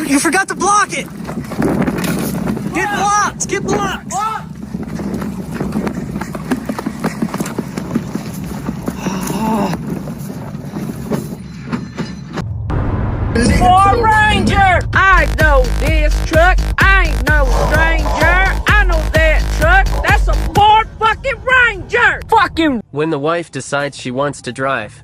You forgot to block it! Get blocked! Get blocked! Ford Ranger! I know this truck. I ain't no stranger. I know that truck. That's a Ford fucking Ranger! Fucking... When the wife decides she wants to drive.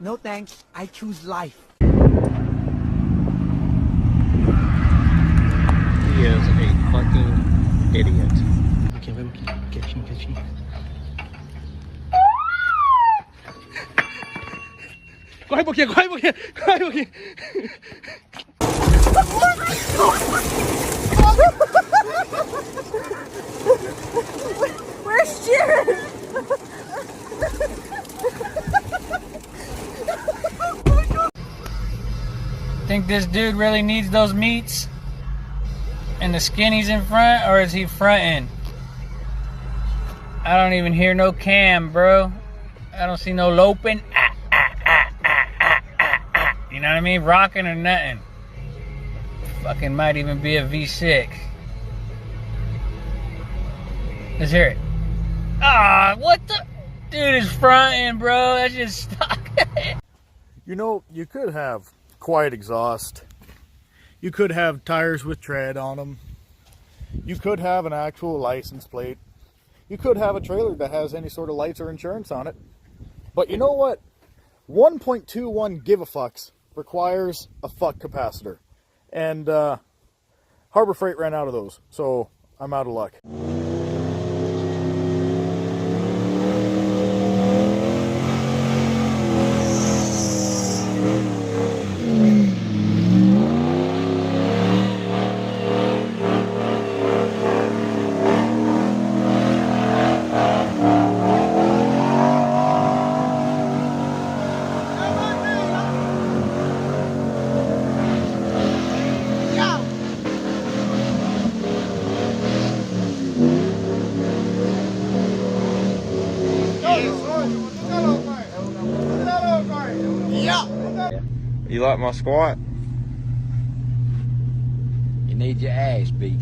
No thanks, I choose life. He is a fucking idiot. Okay, let me catch you. Corre um pouquinho, corre um pouquinho, corre um pouquinho. Where's Jared? Think this dude really needs those meats? And the skinny's in front, or is he fronting? I don't even hear no cam, bro. I don't see no loping. You know what I mean? Rocking or nothing. Fucking might even be a V6. Let's hear it. Ah, what the? Dude is fronting, bro. That's just stuck. You know, you could have quiet exhaust. You could have tires with tread on them. You could have an actual license plate. You could have a trailer that has any sort of lights or insurance on it. But you know what? 1.21 gigafucks requires a fuck capacitor. And Harbor Freight ran out of those, so I'm out of luck. You like my squat? You need your ass beat.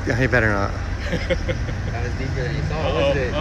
Yeah, he better not. That was deeper than you thought, wasn't it?